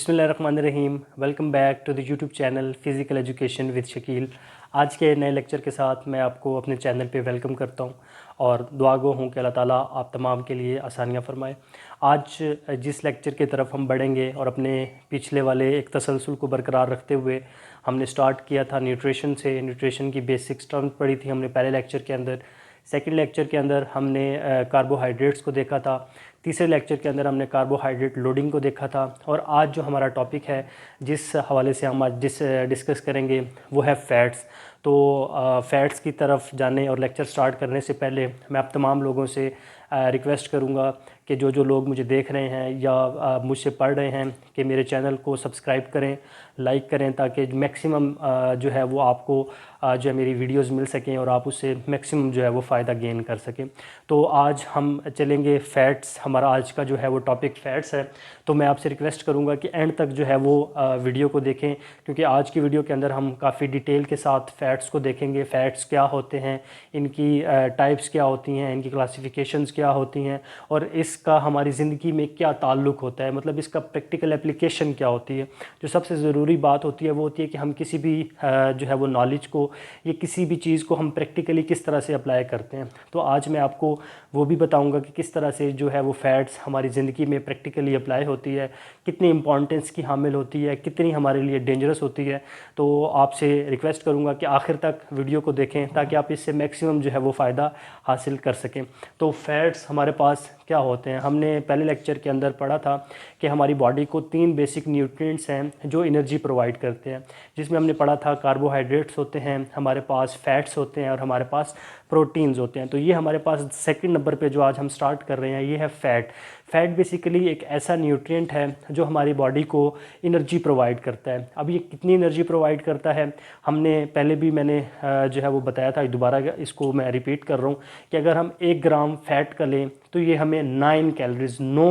बिस्मिल्लाहिर्रहमानिर्रहीम। Welcome back to the YouTube channel physical education with Shakeel. आज के नए लेक्चर के साथ मैं आपको अपने चैनल पे वेलकम करता हूं और दुआ गो हूं कि अल्लाह ताला आप तमाम के लिए आसानियां फ़रमाए। आज जिस लेक्चर की तरफ हम बढ़ेंगे और अपने पिछले वाले एक तसलसल को बरकरार रखते हुए हमने स्टार्ट किया था न्यूट्रिशन से। न्यूट्रिशन की बेसिक्स टर्म पढ़ी थी हमने पहले लेक्चर के अंदर। सेकंड लेक्चर के अंदर हमने कार्बोहाइड्रेट्स को देखा था। तीसरे लेक्चर के अंदर हमने कार्बोहाइड्रेट लोडिंग को देखा था। और आज जो हमारा टॉपिक है जिस हवाले से हम आज डिस्कस करेंगे वो है फ़ैट्स। तो फ़ैट्स की तरफ जाने और लेक्चर स्टार्ट करने से पहले मैं आप तमाम लोगों से रिक्वेस्ट करूंगा कि जो लोग मुझे देख रहे हैं या मुझसे पढ़ रहे हैं कि मेरे चैनल को सब्सक्राइब करें, लाइक करें, ताकि मैक्सिमम जो है वो आपको जो है मेरी वीडियोस मिल सकें और आप उससे मैक्सिमम जो है वो फ़ायदा गेन कर सकें। तो आज हम चलेंगे फ़ैट्स। हमारा आज का जो है वो टॉपिक फ़ैट्स है। तो मैं आपसे रिक्वेस्ट करूंगा कि एंड तक जो है वो वीडियो को देखें, क्योंकि आज की वीडियो के अंदर हम काफ़ी डिटेल के साथ फ़ैट्स को देखेंगे। फ़ैट्स क्या होते हैं, इनकी टाइप्स क्या होती हैं, इनकी क्लासिफिकेशंस क्या होती हैं और इसका हमारी ज़िंदगी में क्या ताल्लुक़ होता है, मतलब इसका प्रैक्टिकल एप्लीकेशन क्या होती है। जो सबसे ज़रूरी बात होती है वो होती है कि हम किसी भी जो है वो नॉलेज को या किसी भी चीज़ को हम प्रैक्टिकली किस तरह से अप्लाई करते हैं। तो आज मैं आपको वो भी बताऊंगा कि किस तरह से जो है वो फ़ैट्स हमारी ज़िंदगी में प्रैक्टिकली अप्लाई होती है, कितनी इंपॉर्टेंस की हामिल होती है, कितनी हमारे लिए डेंजरस होती है। तो आपसे रिक्वेस्ट करूंगा कि आखिर तक वीडियो को देखें ताकि आप इससे मैक्सिमम जो है वो फ़ायदा हासिल कर सकें। तो फ़ैट्स हमारे पास क्या होते हैं, हमने पहले लेक्चर के अंदर पढ़ा था कि हमारी बॉडी को 3 बेसिक न्यूट्रिएंट्स हैं जो एनर्जी प्रोवाइड करते हैं, जिसमें हमने पढ़ा था कार्बोहाइड्रेट्स होते हैं, हमारे पास फ़ैट्स होते हैं और हमारे पास प्रोटीन्स होते हैं। तो ये हमारे पास सेकंड नंबर पे जो आज हम स्टार्ट कर रहे हैं ये है फ़ैट। फ़ैट बेसिकली एक ऐसा न्यूट्रिएंट है जो हमारी बॉडी को एनर्जी प्रोवाइड करता है। अब ये कितनी एनर्जी प्रोवाइड करता है हमने पहले भी मैंने जो है वो बताया था, दोबारा इसको मैं रिपीट कर रहा हूँ कि अगर हम 1 ग्राम फ़ैट का लें तो ये हमें 9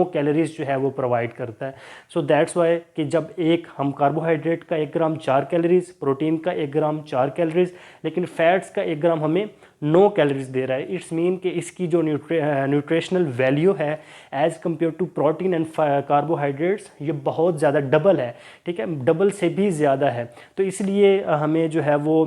कैलोरीज़ जो है वो प्रोवाइड करता है। सो दैट्स वाई कि जब हम कार्बोहाइड्रेट का 1 ग्राम 4 कैलोरीज़, प्रोटीन का 1 ग्राम 4 कैलोरीज़, लेकिन फ़ैट्स का 1 ग्राम हमें 9 कैलोरीज़ दे रहा है। इट्स मीन कि इसकी जो न्यूट्रिशनल वैल्यू है as compare to protein and carbohydrates ये बहुत ज़्यादा डबल है, ठीक है, डबल से भी ज़्यादा है। तो इसलिए हमें जो है वो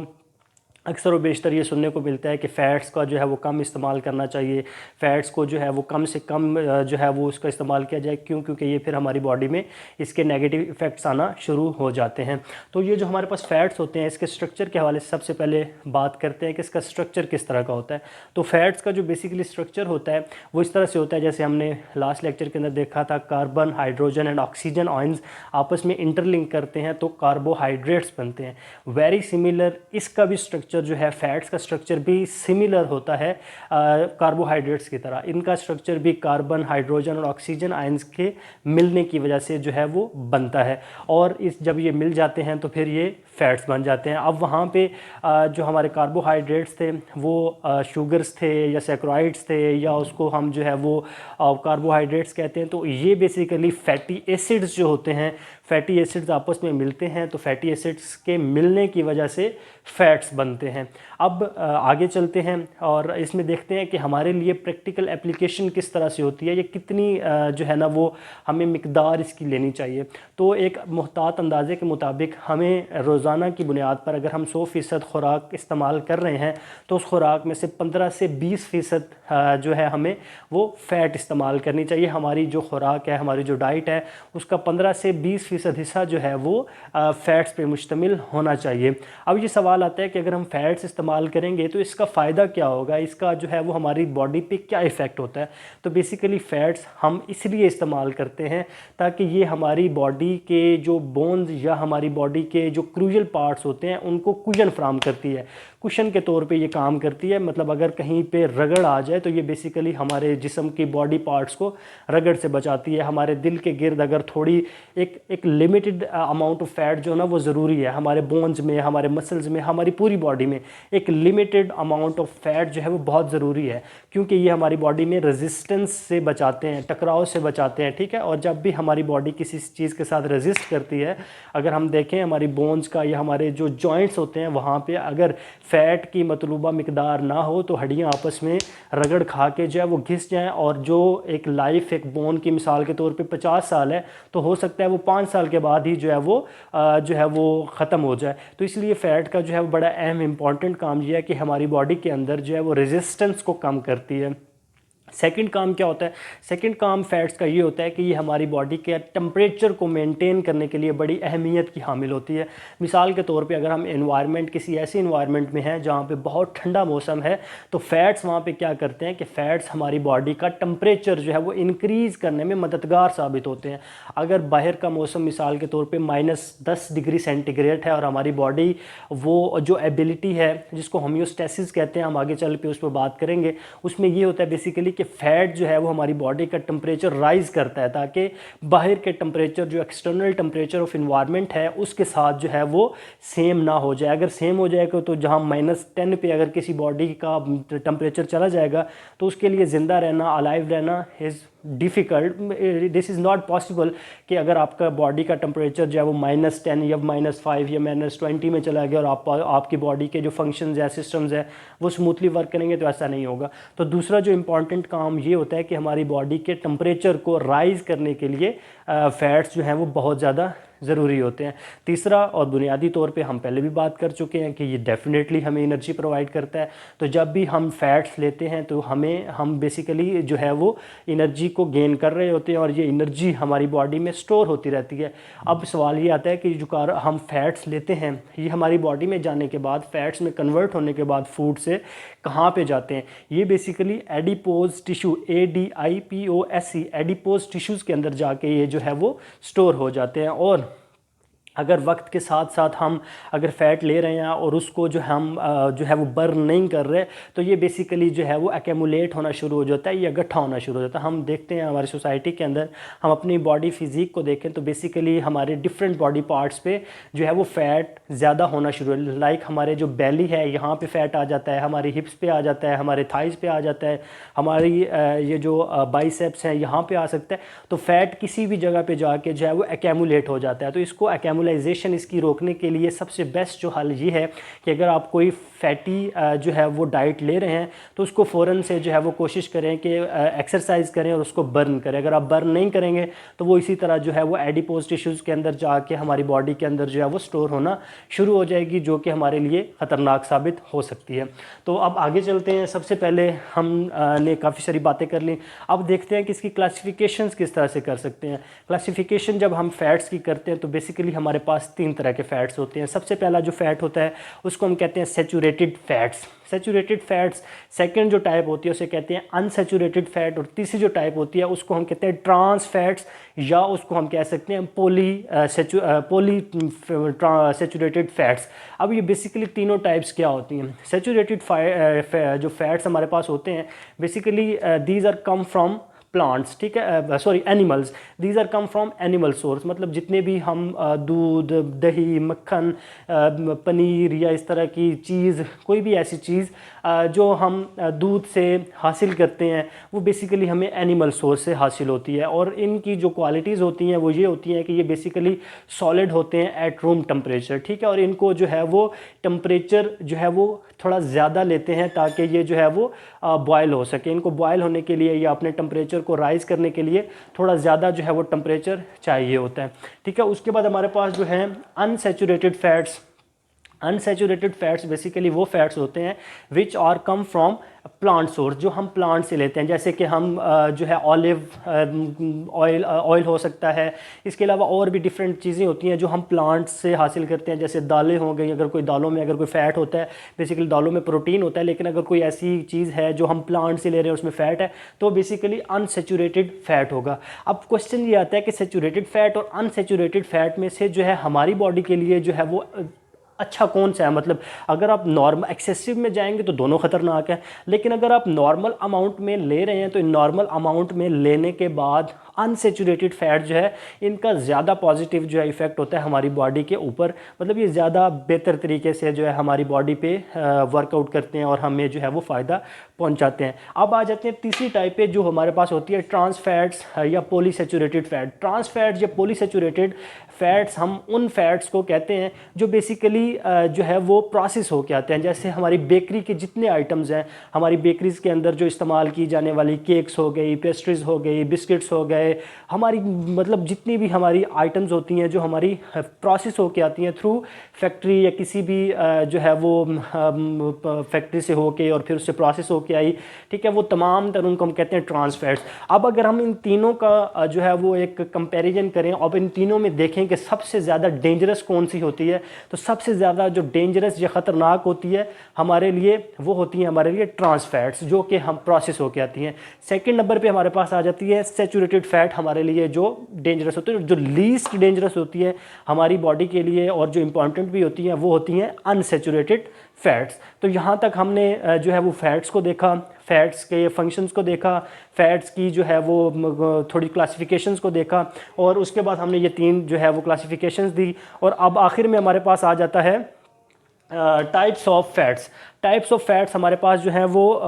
अक्सर व बेशतर ये सुनने को मिलता है कि फ़ैट्स का जो है वो कम इस्तेमाल करना चाहिए, फ़ैट्स को जो है वो कम से कम जो है वो उसका इस्तेमाल किया जाए। क्योंकि ये फिर हमारी बॉडी में इसके नेगेटिव इफ़ेक्ट्स आना शुरू हो जाते हैं। तो ये जो हमारे पास फ़ैट्स होते हैं इसके स्ट्रक्चर के हवाले से सबसे पहले बात करते हैं कि इसका स्ट्रक्चर किस तरह का होता है। तो फ़ैट्स का जो बेसिकली स्ट्रक्चर होता है वो इस तरह से होता है जैसे हमने लास्ट लेक्चर के अंदर देखा था, carbon, hydrogen and oxygen ions आपस में इंटरलिंक करते हैं तो कार्बोहाइड्रेट्स बनते हैं। वेरी सिमिलर इसका भी स्ट्रक्चर जो है, फ़ैट्स का स्ट्रक्चर भी सिमिलर होता है कार्बोहाइड्रेट्स की तरह। इनका स्ट्रक्चर भी कार्बन, हाइड्रोजन और ऑक्सीजन आयंस के मिलने की वजह से जो है वो बनता है और जब ये मिल जाते हैं तो फिर ये फ़ैट्स बन जाते हैं। अब वहाँ पे जो हमारे कार्बोहाइड्रेट्स थे वो शुगर्स थे या सैकराइड्स थे या उसको हम जो है वो कार्बोहाइड्रेट्स कहते हैं। तो ये बेसिकली फैटी एसिड्स जो होते हैं, फैटी एसिड्स आपस में मिलते हैं तो फैटी एसिड्स के मिलने की वजह से फ़ैट्स बनते हैं। अब आगे चलते हैं और इसमें देखते हैं कि हमारे लिए प्रैक्टिकल एप्लीकेशन किस तरह से होती है, ये कितनी जो है ना वो हमें मिकदार इसकी लेनी चाहिए। तो एक मुहतात अंदाजे के मुताबिक हमें रोज़ाना की बुनियाद पर अगर हम 100% खुराक इस्तेमाल कर रहे हैं तो उस खुराक में से 15 से 20% जो है हमें वो फ़ैट इस्तेमाल करनी चाहिए। हमारी जो खुराक है, हमारी जो डाइट है, उसका 15 से 20% हिस्सा जो है वो फ़ैट्स पे मुश्तमिल होना चाहिए। अब ये सवाल आता है कि अगर हम फ़ैट्स इस्तेमाल करेंगे तो इसका फ़ायदा क्या होगा, इसका जो है वो हमारी बॉडी पे क्या इफ़ेक्ट होता है। तो बेसिकली फ़ैट्स हम इसलिए इस्तेमाल करते हैं ताकि ये हमारी बॉडी के जो बोन्स या हमारी बॉडी के जो क्रूशियल पार्ट्स होते हैं उनको कुशन फ्राहम करती है, कुशन के तौर पे ये काम करती है। मतलब अगर कहीं पे रगड़ आ जाए तो ये बेसिकली हमारे जिस्म की बॉडी पार्ट्स को रगड़ से बचाती है। हमारे दिल के गिर्द अगर थोड़ी एक लिमिटेड अमाउंट ऑफ फैट जो है ना वो ज़रूरी है, हमारे बोन्स में, हमारे मसल्स में, हमारी पूरी बॉडी में एक लिमिटेड अमाउंट ऑफ फैट जो है वो बहुत ज़रूरी है, क्योंकि ये हमारी बॉडी में रेजिस्टेंस से बचाते हैं, टकराव से बचाते हैं, ठीक है। और जब भी हमारी बॉडी किसी चीज़ के साथ रेजिस्ट करती है, अगर हम देखें हमारी बोन्स का या हमारे जो जॉइंट्स होते हैं वहाँ पे अगर फ़ैट की मतलूबा मिकदार ना हो तो हड्डियाँ आपस में रगड़ खा के जो है वो घिस जाएँ और जो एक लाइफ एक बोन की मिसाल के तौर पे 50 साल है तो हो सकता है वो 5 साल के बाद ही जो है वो ख़त्म हो जाए। तो इसलिए फ़ैट का जो है वो बड़ा अहम इम्पॉर्टेंट काम ये है कि हमारी बॉडी के अंदर जो है वो रेजिस्टेंस को कम करती है। सेकंड काम क्या होता है? सेकंड काम फैट्स का ये होता है कि ये हमारी बॉडी के टेम्परेचर को मेंटेन करने के लिए बड़ी अहमियत की हामिल होती है। मिसाल के तौर पे अगर हम किसी ऐसे इन्वायरमेंट में हैं जहाँ पे बहुत ठंडा मौसम है, तो फैट्स वहाँ पे क्या करते हैं कि फ़ैट्स हमारी बॉडी का टेम्परेचर जो है वो इंक्रीज़ करने में मददगार साबित होते हैं। अगर बाहर का मौसम मिसाल के तौर पर -10 डिग्री सेंटीग्रेड है और हमारी बॉडी वो जो एबिलिटी है जिसको होम्योस्टेसिस कहते हैं, हम आगे चल के उस पर बात करेंगे, उसमें ये होता है बेसिकली कि फ़ैट जो है वो हमारी बॉडी का टेम्परेचर राइज़ करता है ताकि बाहर के टेम्परेचर जो एक्सटर्नल टेम्परेचर ऑफ इन्वायरमेंट है उसके साथ जो है वो सेम ना हो जाए। अगर सेम हो जाएगा तो जहाँ -10 पे अगर किसी बॉडी का टेम्परेचर चला जाएगा तो उसके लिए ज़िंदा रहना, अलाइव रहना is difficult. This is not possible कि अगर आपका बॉडी का टेम्परेचर जो है वो -10 या -5 या -20 में चला गया और आपकी बॉडी के जो फंक्शंस या सिस्टम्स है वो स्मूथली वर्क करेंगे, तो ऐसा नहीं होगा। तो दूसरा जो इम्पॉर्टेंट काम ये होता है कि हमारी बॉडी के टेम्परेचर को राइज़ करने के लिए फ़ैट्स जो हैं वो बहुत ज़्यादा ज़रूरी होते हैं। तीसरा और बुनियादी तौर पे हम पहले भी बात कर चुके हैं कि ये डेफिनेटली हमें एनर्जी प्रोवाइड करता है। तो जब भी हम फैट्स लेते हैं तो हम बेसिकली जो है वो एनर्जी को गेन कर रहे होते हैं और ये एनर्जी हमारी बॉडी में स्टोर होती रहती है। अब सवाल ये आता है कि जो हम फैट्स लेते हैं ये हमारी बॉडी में जाने के बाद, फैट्स में कन्वर्ट होने के बाद फूड से कहाँ पे जाते हैं? ये basically adipose tissue, ADIPOSE adipose tissues के अंदर जाके ये जो है वो स्टोर हो जाते हैं। और अगर वक्त के साथ साथ हम अगर फ़ैट ले रहे हैं और उसको जो है वो बर्न नहीं कर रहे, तो ये बेसिकली जो है वो एक्यूमुलेट होना शुरू हो जाता है, या इकट्ठा होना शुरू हो जाता है। हम देखते हैं हमारी सोसाइटी के अंदर, हम अपनी बॉडी फिज़िक को देखें तो बेसिकली हमारे डिफरेंट बॉडी पार्ट्स पे जो है वो फ़ैट ज़्यादा होना शुरू है। लाइक हमारे जो बेली है यहाँ पे फ़ैट आ जाता है, हमारी हिप्स पे आ जाता है, हमारे थाइज़ पे आ जाता है, हमारी ये जो बाइसेप्स हैं यहाँ पे आ सकता है। तो फ़ैट किसी भी जगह पे जाके जो है वो एक्यूमुलेट हो जाता है। तो इसको एक्यूमुलाइजेशन इसकी रोकने के लिए सबसे बेस्ट जो हल ये है कि अगर आप कोई फैटी जो है वो डाइट ले रहे हैं तो उसको फ़ौरन से जो है वो कोशिश करें कि एक्सरसाइज करें और उसको बर्न करें। अगर आप बर्न नहीं करेंगे तो वो इसी तरह जो है वो एडिपोज टिश्यूज़ के अंदर जाके हमारी बॉडी के अंदर जो है वो स्टोर होना शुरू हो जाएगी, जो कि हमारे लिए ख़तरनाक साबित हो सकती है। तो अब आगे चलते हैं। सबसे पहले हम ने काफ़ी सारी बातें कर ली, अब देखते हैं कि इसकी क्लासिफिकेशंस किस तरह से कर सकते हैं। क्लासिफिकेशन जब हम फ़ैट्स की करते हैं तो बेसिकली हमारे पास 3 तरह के फ़ैट्स होते हैं। सबसे पहला जो फ़ैट होता है उसको हम कहते हैं saturated fats. Saturated fats second जो टाइप होती है उसे कहते हैं अनसैचुरेटेड फ़ैट, और तीसरी जो टाइप होती है उसको हम कहते हैं ट्रांस फैट्स, या उसको हम कह सकते हैं पॉली सैचुरेटेड फ़ैट्स। अब ये बेसिकली तीनों टाइप्स क्या होती हैं? सैचुरेटेड जो फ़ैट्स हमारे पास होते हैं basically these are come from plants, ठीक है, sorry animals, these are come from animal source. मतलब जितने भी हम दूध, दही, मक्खन, पनीर या इस तरह की चीज़, कोई भी ऐसी चीज़ जो हम दूध से हासिल करते हैं वो बेसिकली हमें एनिमल सोर्स से हासिल होती है। और इनकी जो क्वालिटीज़ होती हैं वो ये होती हैं कि ये बेसिकली सॉलिड होते हैं एट रूम टेम्परेचर, ठीक है, और इनको जो है वो टेम्परेचर जो है वो थोड़ा ज़्यादा लेते हैं ताकि ये जो है वो बॉयल हो सके। इनको बॉयल होने के लिए या अपने टेम्परेचर को राइज़ करने के लिए थोड़ा ज़्यादा जो है वो टेम्परेचर चाहिए होता है, ठीक है। उसके बाद हमारे पास जो है unsaturated fats. Unsaturated fats basically वो फ़ैट्स होते हैं which are come from plant source, जो हम प्लांट से लेते हैं, जैसे कि हम जो है ऑलिव ऑयल हो सकता है। इसके अलावा और भी डिफरेंट चीज़ें होती हैं जो हम प्लांट से हासिल करते हैं, जैसे दालें हो गई। अगर कोई दालों में अगर कोई फ़ैट होता है, बेसिकली दालों में प्रोटीन होता है, लेकिन अगर कोई ऐसी चीज़ है जो हम प्लांट से ले रहे हैं उसमें फ़ैट है तो बेसिकली अनसैचुरेटेड फ़ैट होगा। अब क्वेश्चन ये आता है कि सैचुरेटेड फ़ैट और अनसैचुरेटेड फ़ैट में से जो है हमारी बॉडी के लिए जो है वो अच्छा कौन सा है? मतलब अगर आप नॉर्मल एक्सेसिव में जाएंगे तो दोनों ख़तरनाक है, लेकिन अगर आप नॉर्मल अमाउंट में ले रहे हैं तो नॉर्मल अमाउंट में लेने के बाद अनसैचुरेटेड फ़ैट जो है इनका ज़्यादा पॉजिटिव जो है इफ़ेक्ट होता है हमारी बॉडी के ऊपर। मतलब ये ज़्यादा बेहतर तरीके से जो है हमारी बॉडी पे वर्कआउट करते हैं और हमें जो है वो फ़ायदा पहुंचाते हैं। अब आ जाते हैं तीसरी टाइप पे जो हमारे पास होती है ट्रांस फैट्स या पॉलीसैचुरेटेड फ़ैट। ट्रांस फैट्स या पॉलीसैचुरेटेड फ़ैट्स हम उन फैट्स को कहते हैं जो बेसिकली जो है वो प्रोसेस होके आते हैं। जैसे हमारी बेकरी के जितने आइटम्स हैं, हमारी बेकरीज़ के अंदर जो इस्तेमाल की जाने वाली केक्स हो गई, पेस्ट्रीज़ हो गई, बिस्किट्स हो गए, जाए, हमारी मतलब जितनी भी हमारी आइटम्स होती हैं जो हमारी प्रोसेस होके आती हैं थ्रू फैक्ट्री या किसी भी जो है वो फैक्ट्री से होके और फिर उससे प्रोसेस होके आई, ठीक है, वो तमाम तर उनको हम कहते हैं ट्रांस फैट्स। अब अगर हम इन तीनों का जो है वो एक कंपैरिजन करें और इन तीनों में देखें कि सबसे ज़्यादा डेंजरस कौन सी होती है, तो सबसे ज़्यादा जो डेंजरस या ख़तरनाक होती है हमारे लिए वो होती है हमारे लिए ट्रांस फैट्स, जो कि हम प्रोसेस होके आती हैं। सेकंड नंबर पे हमारे पास आ जाती है सैचुरेटेड फैट, हमारे लिए जो डेंजरस होती है, जो लीस्ट डेंजरस होती है हमारी बॉडी के लिए और जो इंपॉर्टेंट भी होती हैं वो होती हैं अनसैचुरेटेड फैट्स। तो यहाँ तक हमने जो है वो फैट्स को देखा, फैट्स के फंक्शंस को देखा, फैट्स की जो है वो थोड़ी क्लासिफिकेशंस को देखा, और उसके बाद हमने ये तीन जो है वो क्लासिफिकेशंस दी। और अब आखिर में हमारे पास आ जाता है types of fats. Types of fats हमारे पास जो है वो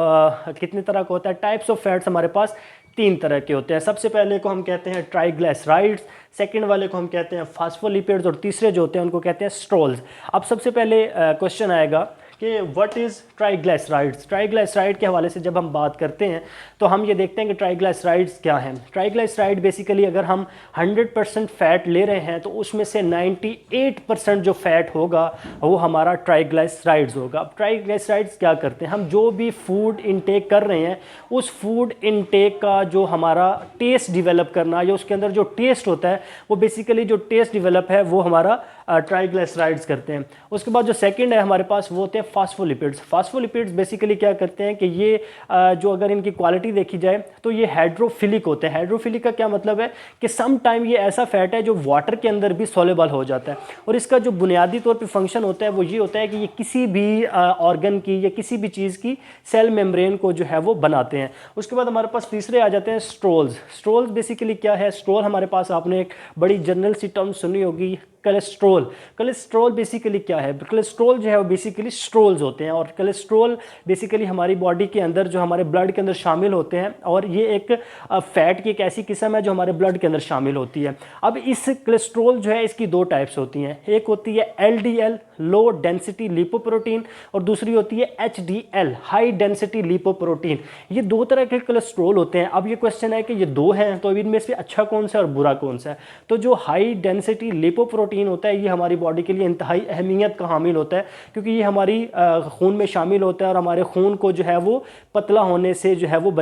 कितने तरह का होता है? टाइप्स ऑफ फैट्स हमारे पास तीन तरह के होते हैं। सबसे पहले को हम कहते हैं ट्राइग्लिसराइड्स, सेकंड वाले को हम कहते हैं फास्फोलिपिड्स, और तीसरे जो होते हैं उनको कहते हैं स्ट्रोल्स। अब सबसे पहले क्वेश्चन आएगा कि व्हाट इज़ ट्राइग्लिसराइड्स। ट्राइग्लिसराइड के हवाले से जब हम बात करते हैं तो हम ये देखते हैं कि ट्राइग्लिसराइड्स क्या हैं। ट्राइग्लिसराइड बेसिकली अगर हम 100% फ़ैट ले रहे हैं तो उसमें से 98% जो फ़ैट होगा वो हमारा ट्राइग्लिसराइड्स होगा। अब ट्राइग्लिसराइड्स क्या करते हैं? हम जो भी फूड इनटेक कर रहे हैं उस फूड इनटेक का जो हमारा टेस्ट डिवेलप करना या उसके अंदर जो टेस्ट होता है वो बेसिकली जो टेस्ट डिवेलप है वो हमारा ट्राइग्लिसराइड्स करते हैं। उसके बाद जो सेकंड है हमारे पास वो होते हैं फास्फोलिपिड्स। फास्फोलिपिड्स बेसिकली क्या करते हैं कि ये जो अगर इनकी क्वालिटी देखी जाए तो ये हाइड्रोफिलिक होते हैं। हाइड्रोफिलिक का क्या मतलब है कि सम टाइम ये ऐसा फैट है जो वाटर के अंदर भी सॉल्युबल हो जाता है, और इसका जो बुनियादी तौर पे फंक्शन होता है वो ये होता है कि ये किसी भी ऑर्गन की या किसी भी चीज़ की सेल मेम्ब्रेन को जो है वो बनाते हैं। उसके बाद हमारे पास तीसरे आ जाते हैं स्ट्रोल्स। स्ट्रोल्स बेसिकली क्या है? स्ट्रोल हमारे पास आपने एक बड़ी जनरल सी टर्म सुनी होगी, कोलेस्ट्रोल। कोलेस्ट्रोल बेसिकली क्या है? कोलेस्ट्रोल जो है वो बेसिकली स्ट्रोल्स होते हैं, और कोलेस्ट्रोल बेसिकली हमारी बॉडी के अंदर जो हमारे ब्लड के अंदर शामिल होते हैं, और ये एक फैट की एक ऐसी किस्म है जो हमारे ब्लड के अंदर शामिल होती है। अब इस कोलेस्ट्रोल जो है इसकी दो टाइप्स होती हैं, एक होती है LDL लो डेंसिटी लिपोप्रोटीन, और दूसरी होती है HDL हाई डेंसिटी लिपोप्रोटीन। ये दो तरह के कोलेस्ट्रोल होते हैं। अब ये क्वेश्चन है कि ये दो हैं तो इनमें से अच्छा कौन सा है और बुरा कौन सा है? तो जो हाई डेंसिटी लिपोप्रोटीन होता है ये हमारी बॉडी के लिए इंतहाई अहमियत का हामिल होता है, क्योंकि ये हमारी खून में शामिल होता है और हमारे खून को जो है वो पतला होने से जो है वो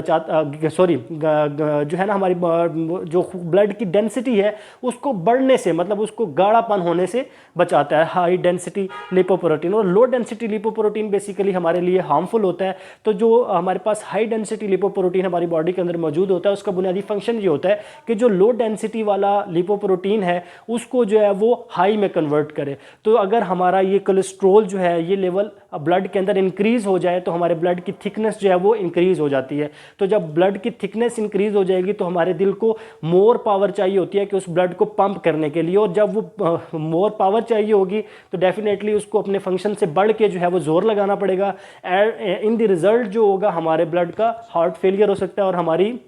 जो है ना हमारी जो ब्लड की डेंसिटी है उसको बढ़ने से, मतलब उसको गाढ़ापन होने से बचाता है, हाई डेंसिटी लिपोप्रोटीन। और लो डेंसिटी लिपोप्रोटीन बेसिकली हमारे लिए हार्मफुल होता है। तो जो हमारे पास हाई डेंसिटी लिपोप्रोटीन हमारी बॉडी के अंदर मौजूद होता है उसका बुनियादी फंक्शन ये होता है कि जो लो डेंसिटी वाला लिपोप्रोटीन है उसको जो है वो हाई में कन्वर्ट करे। तो अगर हमारा ये कोलेस्ट्रोल जो है ये लेवल ब्लड के अंदर इंक्रीज़ हो जाए तो हमारे ब्लड की थिकनेस जो है वो इंक्रीज़ हो जाती है। तो जब ब्लड की थिकनेस इंक्रीज़ हो जाएगी तो हमारे दिल को मोर पावर चाहिए होती है कि उस ब्लड को पंप करने के लिए, और जब वो मोर पावर चाहिए होगी तो डेफिनेटली उसको अपने फंक्शन से बढ़ के जो है वो जोर लगाना पड़ेगा। इन द रिज़ल्ट जो होगा हमारे ब्लड का हार्ट फेलियर हो सकता है, और हमारी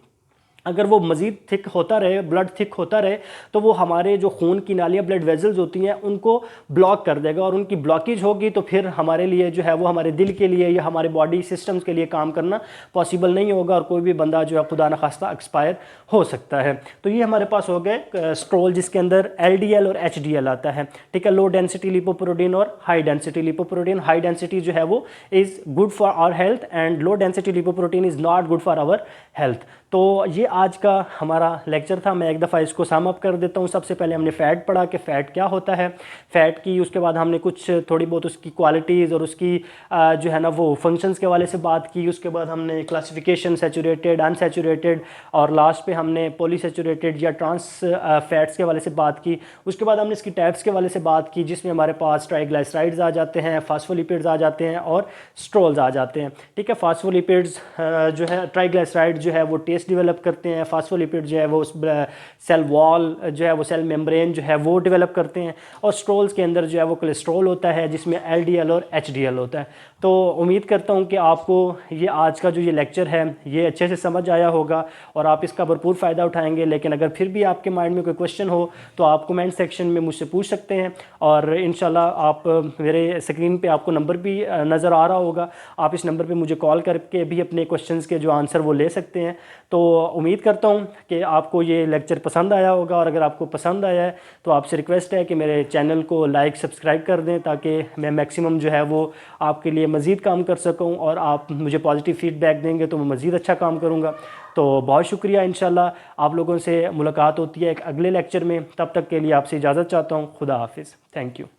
अगर वो मज़ीद थिक होता रहे, ब्लड थिक होता रहे, तो वो हमारे जो खून की नालियाँ ब्लड वेजल्स होती हैं उनको ब्लॉक कर देगा, और उनकी ब्लॉकेज होगी तो फिर हमारे लिए जो है वो हमारे दिल के लिए या हमारे बॉडी सिस्टम्स के लिए काम करना पॉसिबल नहीं होगा, और कोई भी बंदा जो है खुदा न खास्ता एक्सपायर हो सकता है। तो ये हमारे पास हो गए स्ट्रोल जिसके अंदर LDL और HDL आता है, ठीक है, लो डेंसिटी लिपोप्रोटीन और high density lipoprotein. High density जो है वो is good for our health and low density lipoprotein is not good for our health. तो ये आज का हमारा लेक्चर था। मैं एक दफ़ा इसको सम अप कर देता हूँ। सबसे पहले हमने फ़ैट पढ़ा कि फ़ैट क्या होता है, फ़ैट की, उसके बाद हमने कुछ थोड़ी बहुत उसकी क्वालिटीज़ और उसकी जो है ना वो फंक्शंस के वाले से बात की। उसके बाद हमने क्लासिफिकेशन सैचुरेटेड, अनसैचुरेटेड, और लास्ट पे हमने पॉलीसैचुरेटेड या ट्रांस फैट्स के वाले से बात की। उसके बाद हमने इसकी टाइप्स के वाले से बात की जिसमें हमारे पास ट्राइग्लिसराइड्स आ जाते हैं, फास्फोलिपिड्स आ जाते हैं और स्ट्रोल्स आ जाते हैं, ठीक है। फास्फोलिपिड्स जो है, ट्राइग्लिसराइड जो है वो टेस्ट डेवलप करते हैं, फास्फोलिपिड जो है वो सेल वॉल जो है वो सेल मेम्ब्रेन जो है वो डेवलप करते हैं, और स्ट्रोल्स के अंदर जो है वो कोलेस्ट्रोल होता है जिसमें LDL और HDL होता है। तो उम्मीद करता हूँ कि आपको ये आज का जो ये लेक्चर है ये अच्छे से समझ आया होगा और आप इसका भरपूर फ़ायदा उठाएंगे। लेकिन अगर फिर भी आपके माइंड में कोई क्वेश्चन हो तो आप कमेंट सेक्शन में मुझसे पूछ सकते हैं, और इंशाल्लाह आप मेरे स्क्रीन पे आपको नंबर भी नज़र आ रहा होगा, आप इस नंबर पे मुझे कॉल करके भी अपने क्वेश्चंस के जो आंसर वो ले सकते हैं। तो उम्मीद उम्मीद करता हूँ कि आपको ये लेक्चर पसंद आया होगा, और अगर आपको पसंद आया है तो आपसे रिक्वेस्ट है कि मेरे चैनल को लाइक सब्सक्राइब कर दें, ताकि मैं मैक्सिमम जो है वो आपके लिए मज़ीद काम कर सकूँ, और आप मुझे पॉजिटिव फ़ीडबैक देंगे तो मैं मज़ीद अच्छा काम करूँगा। तो बहुत शुक्रिया। इंशाल्लाह आप लोगों से मुलाकात होती है एक अगले लेक्चर में। तब तक के लिए आपसे इजाज़त चाहता हूँ। खुदा हाफिज़। Thank you.